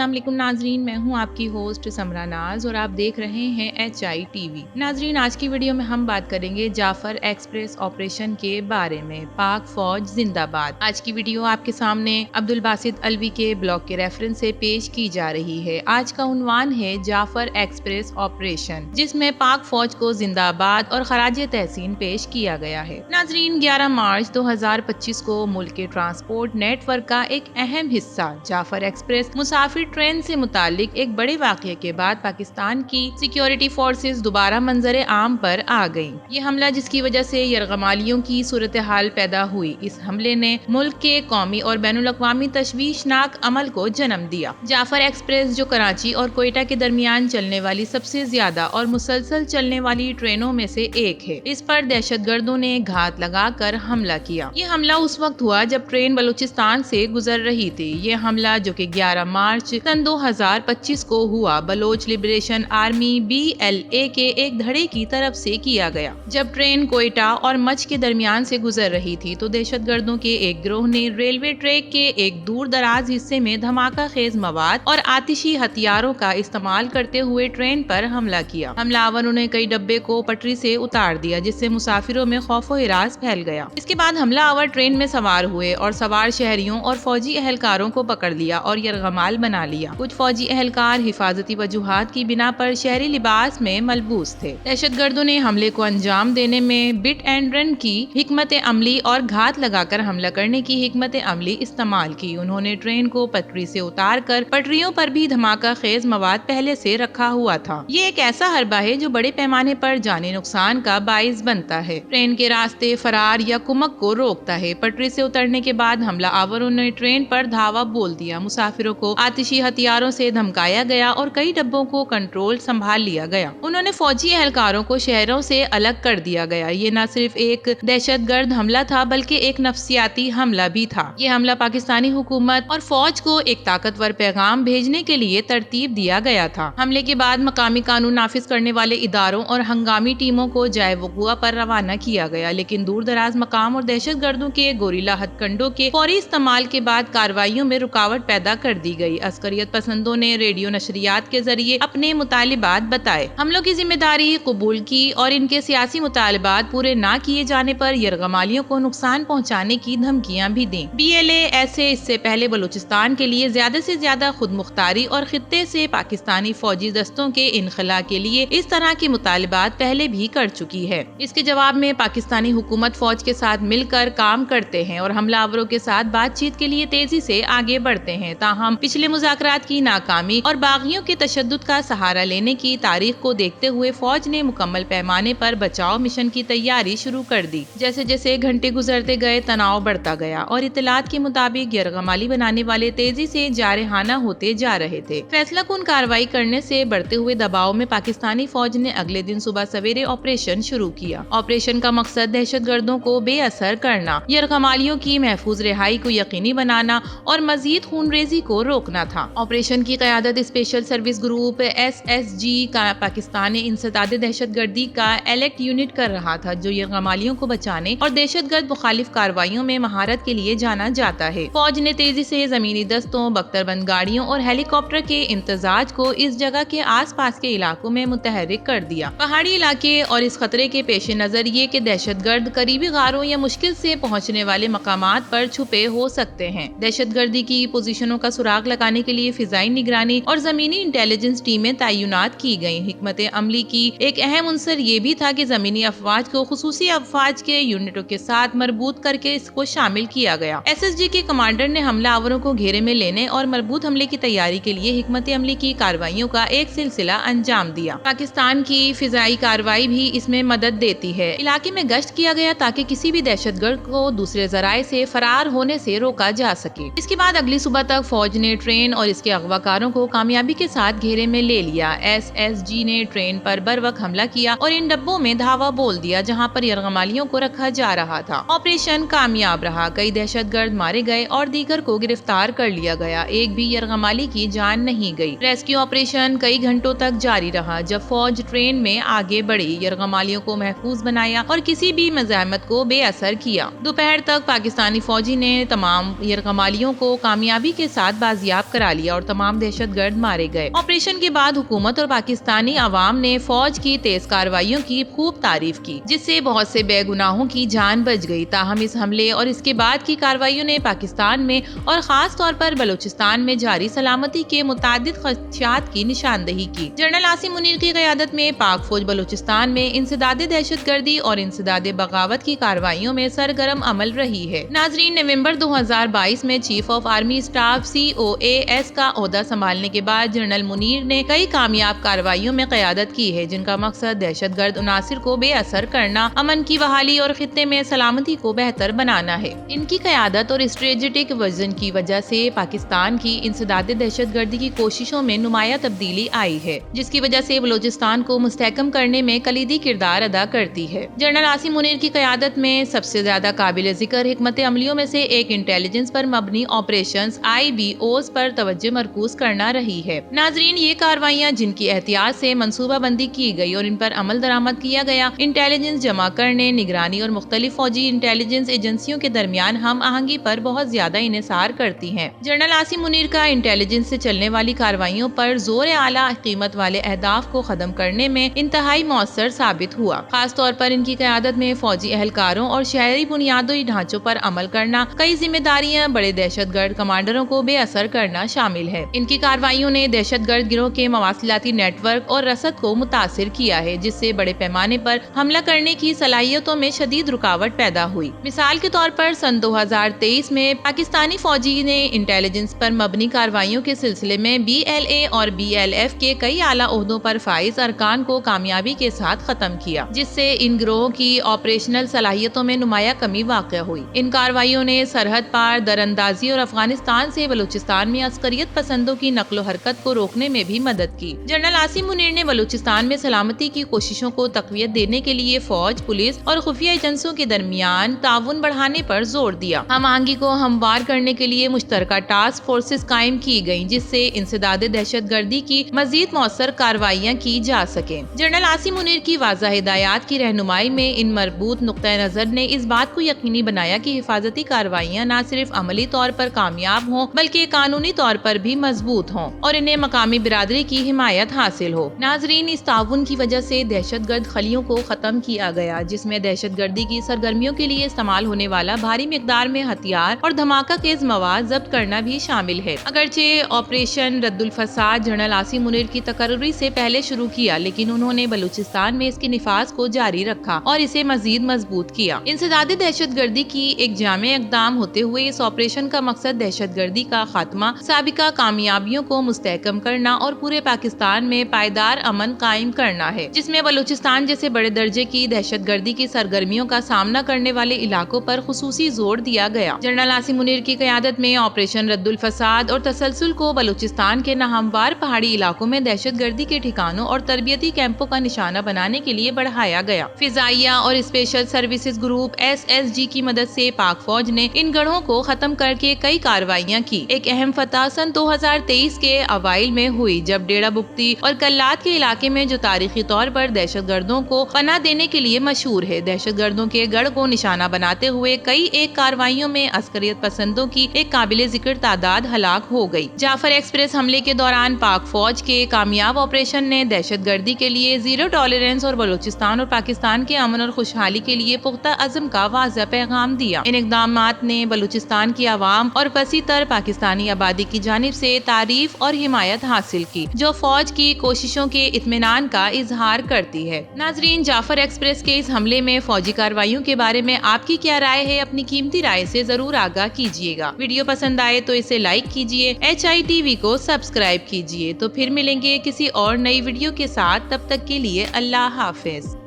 अस्सलाम वालेकुम नाजरीन, मैं हूं आपकी होस्ट समरा नाज और आप देख रहे हैं HITV। नाजरीन, आज की वीडियो में हम बात करेंगे जाफर एक्सप्रेस ऑपरेशन के बारे में। पाक फौज जिंदाबाद। आज की वीडियो आपके सामने अब्दुल बासित अलवी के ब्लॉग के रेफरेंस से पेश की जा रही है। आज का उन्वान है जाफर एक्सप्रेस ऑपरेशन, जिसमें पाक फौज को जिंदाबाद और खराज तहसीन पेश किया गया है। नाजरीन, 11 मार्च 2025 को मुल्क के ट्रांसपोर्ट नेटवर्क का एक अहम हिस्सा जाफर एक्सप्रेस मुसाफिर ट्रेन से मुतालिक एक बड़े वाक़ये के बाद पाकिस्तान की सिक्योरिटी फोर्सेस दोबारा मंजर आम पर आ गईं। ये हमला जिसकी वजह से यरगमालियों की सूरत हाल पैदा हुई, इस हमले ने मुल्क के कौमी और बैनुल अक़वामी तशवीशनाक अमल को जन्म दिया। जाफर एक्सप्रेस, जो कराची और कोयटा के दरमियान चलने वाली सबसे ज्यादा और मुसलसल चलने वाली ट्रेनों में से एक है, इस पर दहशतगर्दों ने घात लगाकर हमला किया। ये हमला उस वक्त हुआ जब ट्रेन बलूचिस्तान से गुजर रही थी। ये हमला, जो कि 11 मार्च सन 2025 को हुआ, बलोच लिबरेशन आर्मी BLA के एक धड़े की तरफ से किया गया। जब ट्रेन कोयटा और मच के दरमियान से गुजर रही थी तो दहशतगर्दों के एक गिरोह ने रेलवे ट्रैक के एक दूर दराज हिस्से में धमाका खेज मवाद और आतिशी हथियारों का इस्तेमाल करते हुए ट्रेन पर हमला किया। हमलावरों ने कई डब्बे को पटरी से उतार दिया, जिससे मुसाफिरों में खौफ व हिरास फैल गया। इसके बाद हमलावर ट्रेन में सवार हुए और सवार शहरियों और फौजी एहलकारों को पकड़ लिया और यरगमाल बना लिया। कुछ फौजी एहलकार हिफाजती वजूहात की बिना पर शहरी लिबास में मलबूस थे। दहशतगर्दों ने हमले को अंजाम देने में बिट एंड रन की हिकमत अमली और घात लगाकर हमला करने की हिकमत अमली इस्तेमाल की। उन्होंने ट्रेन को पटरी से उतार कर पटरियों पर भी धमाका खेज मवाद पहले से रखा हुआ था। ये एक ऐसा हरबा है जो बड़े पैमाने पर जानी नुकसान का बाइस बनता है। ट्रेन के रास्ते फरार या कुमक को रोकता है। पटरी से उतरने के बाद हमला आवरों ने ट्रेन पर धावा बोल दिया। मुसाफिरों को आतिशी हथियारों से धमकाया गया और कई डब्बों को कंट्रोल संभाल लिया गया। उन्होंने फौजी एहलकारों को शहरों से अलग कर दिया गया। ये न सिर्फ एक दहशतगर्द हमला था बल्कि एक नफसियाती हमला भी था। ये हमला पाकिस्तानी हुकूमत और फौज को एक ताकतवर पैगाम भेजने के लिए तरतीब दिया गया था। हमले के बाद मकामी कानून नाफिज करने वाले इदारों और हंगामी टीमों को जाए वक़ुआ पर रवाना किया गया, लेकिन दूर दराज मकाम और दहशतगर्दों के गोरिल्ला हथकंडों के फौरी इस्तेमाल के बाद कार्रवाइयों में रुकावट पैदा कर दी गई। अस्करियत पसंदों ने रेडियो नशरियात के जरिए अपने मुतालिबात बताए, हमलों की जिम्मेदारी कबूल की और इनके सियासी मुतालिबात पूरे न किए जाने पर यरगमालियों को नुकसान पहुँचाने की धमकियाँ भी दी। BLA ऐसे इससे पहले बलूचिस्तान के लिए ज्यादा से ज्यादा खुद मुख्तारी और खित्ते से पाकिस्तानी फौजी दस्तों के इनखला के लिए इस तरह के मुतालिबात पहले भी कर चुकी है। इसके जवाब में पाकिस्तानी हुकूमत फौज के साथ मिलकर काम करते हैं और हमलावरों के साथ बातचीत के लिए तेजी से आगे बढ़ते हैं। ताहम पिछले मुज़ाकरात की नाकामी और बागियों के तशद्दुद का सहारा लेने की तारीख को देखते हुए फौज ने मुकम्मल पैमाने पर बचाव मिशन की तैयारी शुरू कर दी। जैसे जैसे घंटे गुजरते गए, तनाव बढ़ता गया और इत्तलात के मुताबिक यरगमाली बनाने वाले तेजी से जारहाना होते जा रहे थे। फैसला कुन कार्रवाई करने से बढ़ते हुए दबाव में पाकिस्तानी फौज ने अगले दिन सुबह सवेरे ऑपरेशन शुरू किया। ऑपरेशन का मकसद दहशतगर्दों को बेअसर करना, यरगमालियों की महफूज रिहाई को यकीनी बनाना और मजीद खूनरेजी को रोकना था। ऑपरेशन की क़यादत स्पेशल सर्विस ग्रुप SSG का पाकिस्तानी इंसदाद दहशतगर्दी का एलेक्ट यूनिट कर रहा था, जो यरगमालियों को बचाने और दहशतगर्द मुखालिफ कार्रवाइयों में महारत के लिए जाना जाता है। फौज ने तेजी से जमीनी दस्तों, बख्तरबंद गाड़ियों और हेलीकॉप्टर के इंतजाज को इस जगह के आस पास के इलाकों में मुतहरिक कर दिया। पहाड़ी इलाके और इस खतरे के पेश नजर ये कि दहशतगर्द करीबी गारों या मुश्किल से पहुंचने वाले मकामात पर छुपे हो सकते हैं। दहशतगर्दी की पोजीशनों का सुराग लगाने के लिए फिजाई निगरानी और जमीनी इंटेलिजेंस टीमें तैनात की गयी। हिकमत अमली की एक अहम उनसर ये भी था कि जमीनी अफवाज को खुसूसी अफवाज के यूनिटों के साथ मरबूत करके इसको शामिल किया गया। SSG के कमांडर ने हमलावरों को घेरे में लेने और मरबूत हमले की तैयारी के लिए हिकमत अमली की कार्रवाइयों का एक सिलसिला अंजाम दिया। पाकिस्तान की फिजाई कार्रवाई भी इसमें मदद देती है। इलाके में गश्त किया गया ताकि किसी भी दहशतगर्द को दूसरे जराए से फरार होने से रोका जा सके। इसके बाद अगली सुबह तक फौज ने ट्रेन और इसके अगवाकारों को कामयाबी के साथ घेरे में ले लिया। SSG ने ट्रेन पर बर वक्त हमला किया और इन डब्बों में धावा बोल दिया जहां पर यरगमालियों को रखा जा रहा था। ऑपरेशन कामयाब रहा। कई दहशतगर्द मारे गए और दीगर को गिरफ्तार कर लिया गया। एक भी यरगमाली की जान नहीं गई। रेस्क्यू ऑपरेशन कई घंटों तक जारी रहा। जब फौज ट्रेन में आगे बढ़ी, यरगमालियों को महफूज बनाया और किसी भी मज़ाहमत को बेअसर किया। दोपहर तक पाकिस्तानी फौजी ने तमाम यरगमालियों को कामयाबी के साथ बाजियाब करा لیا اور تمام دہشت گرد مارے گئے۔ آپریشن کے بعد حکومت اور پاکستانی عوام نے فوج کی تیز کارروائیوں کی خوب تعریف کی، جس سے بہت سے بے گناہوں کی جان بچ گئی۔ تاہم اس حملے اور اس کے بعد کی کارروائیوں نے پاکستان میں اور خاص طور پر بلوچستان میں جاری سلامتی کے متعدد خدشات کی نشاندہی کی۔ جنرل عاصم منیر کی قیادت میں پاک فوج بلوچستان میں انسداد دہشت گردی اور انسداد بغاوت کی کارروائیوں میں سرگرم عمل رہی ہے۔ ناظرین، نومبر 2022 میں chief of army staff COAS کا عہدہ سنبھالنے کے بعد جنرل منیر نے کئی کامیاب کارروائیوں میں قیادت کی ہے، جن کا مقصد دہشت گرد عناصر کو بے اثر کرنا، امن کی بحالی اور خطے میں سلامتی کو بہتر بنانا ہے۔ ان کی قیادت اور اسٹریٹجک وژن کی وجہ سے پاکستان کی انسداد دہشت گردی کی کوششوں میں نمایاں تبدیلی آئی ہے، جس کی وجہ سے بلوچستان کو مستحکم کرنے میں کلیدی کردار ادا کرتی ہے۔ جنرل عاصم منیر کی قیادت میں سب سے زیادہ قابل ذکر حکمت عملیوں میں سے ایک انٹیلیجنس پر مبنی آپریشنز IBOs پر توجہ مرکوز کرنا رہی ہے۔ ناظرین، یہ کارروائیاں جن کی احتیاط سے منصوبہ بندی کی گئی اور ان پر عمل درآمد کیا گیا، انٹیلیجنس جمع کرنے، نگرانی اور مختلف فوجی انٹیلیجنس ایجنسیوں کے درمیان ہم آہنگی پر بہت زیادہ انحصار کرتی ہیں۔ جنرل عاصم منیر کا انٹیلیجنس سے چلنے والی کارروائیوں پر زور اعلیٰ قیمت والے اہداف کو ختم کرنے میں انتہائی مؤثر ثابت ہوا۔ خاص طور پر ان کی قیادت میں فوجی اہلکاروں اور شہری بنیادی ڈھانچوں پر عمل کرنا، کئی ذمہ داریاں بڑے دہشت گرد کمانڈروں کو بے اثر کرنا شامل ہے۔ ان کی کارروائیوں نے دہشت گرد گروہ کے مواصلاتی نیٹ ورک اور رسد کو متاثر کیا ہے، جس سے بڑے پیمانے پر حملہ کرنے کی صلاحیتوں میں شدید رکاوٹ پیدا ہوئی۔ مثال کے طور پر سن 2023 میں پاکستانی فوجی نے انٹیلیجنس پر مبنی کارروائیوں کے سلسلے میں BLA اور BLF کے کئی اعلیٰ عہدوں پر فائز ارکان کو کامیابی کے ساتھ ختم کیا، جس سے ان گروہوں کی آپریشنل صلاحیتوں میں نمایاں کمی واقع ہوئی۔ ان کارروائیوں نے سرحد پار دراندازی اور افغانستان سے بلوچستان میں عسکریت پسندوں کی نقل و حرکت کو روکنے میں بھی مدد کی۔ جنرل عاصم منیر نے بلوچستان میں سلامتی کی کوششوں کو تقویت دینے کے لیے فوج، پولیس اور خفیہ ایجنسیوں کے درمیان تعاون بڑھانے پر زور دیا۔ ہم آہنگی کو ہموار کرنے کے لیے مشترکہ ٹاسک فورسز قائم کی گئیں، جس سے انسداد دہشت گردی کی مزید مؤثر کارروائیاں کی جا سکیں۔ جنرل عاصم منیر کی واضح ہدایات کی رہنمائی میں ان مربوط نقطۂ نظر نے اس بات کو یقینی بنایا کہ حفاظتی کارروائیاں نہ صرف عملی طور پر کامیاب ہوں بلکہ قانونی طور پر بھی مضبوط ہوں اور انہیں مقامی برادری کی حمایت حاصل ہو۔ ناظرین، اس تعاون کی وجہ سے دہشت گرد خلیوں کو ختم کیا گیا، جس میں دہشت گردی کی سرگرمیوں کے لیے استعمال ہونے والا بھاری مقدار میں ہتھیار اور دھماکہ خیز مواد ضبط کرنا بھی شامل ہے۔ اگرچہ آپریشن رد الفساد جنرل عاصم منیر کی تقرری سے پہلے شروع کیا، لیکن انہوں نے بلوچستان میں اس کے نفاذ کو جاری رکھا اور اسے مزید مضبوط کیا۔ انسداد دہشت گردی کی ایک جامع اقدام ہوتے ہوئے اس آپریشن کا مقصد دہشت گردی کا خاتمہ، سابقہ کامیابیوں کو مستحکم کرنا اور پورے پاکستان میں پائیدار امن قائم کرنا ہے، جس میں بلوچستان جیسے بڑے درجے کی دہشت گردی کی سرگرمیوں کا سامنا کرنے والے علاقوں پر خصوصی زور دیا گیا۔ جنرل عاصم منیر کی قیادت میں آپریشن رد الفساد اور تسلسل کو بلوچستان کے ناہموار پہاڑی علاقوں میں دہشت گردی کے ٹھکانوں اور تربیتی کیمپوں کا نشانہ بنانے کے لیے بڑھایا گیا۔ فضائیہ اور اسپیشل سروسز گروپ SSG کی مدد سے پاک فوج نے ان گڑھوں کو ختم کر کے کئی کارروائیاں کی۔ ایک اہم فتح سن 2023 کے اوائل میں ہوئی، جب ڈیڑا بگٹی اور کلات کے علاقے میں، جو تاریخی طور پر دہشت گردوں کو پناہ دینے کے لیے مشہور ہے، دہشت گردوں کے گڑھ کو نشانہ بناتے ہوئے کئی ایک کارروائیوں میں عسکریت پسندوں کی ایک قابل ذکر تعداد ہلاک ہو گئی۔ جعفر ایکسپریس حملے کے دوران پاک فوج کے کامیاب آپریشن نے دہشت گردی کے لیے زیرو ٹالرنس اور بلوچستان اور پاکستان کے امن اور خوشحالی کے لیے پختہ عزم کا واضح پیغام دیا۔ ان اقدامات نے بلوچستان کی عوام اور وسیع تر پاکستانی آبادی کی جانب سے تعریف اور حمایت حاصل کی، جو فوج کی کوششوں کے اطمینان کا اظہار کرتی ہے۔ ناظرین، جعفر ایکسپریس کے اس حملے میں فوجی کارروائیوں کے بارے میں آپ کی کیا رائے ہے؟ اپنی قیمتی رائے سے ضرور آگاہ کیجیے گا۔ ویڈیو پسند آئے تو اسے لائک کیجیے، HITV کو سبسکرائب کیجیے۔ تو پھر ملیں گے کسی اور نئی ویڈیو کے ساتھ، تب تک کے لیے اللہ حافظ۔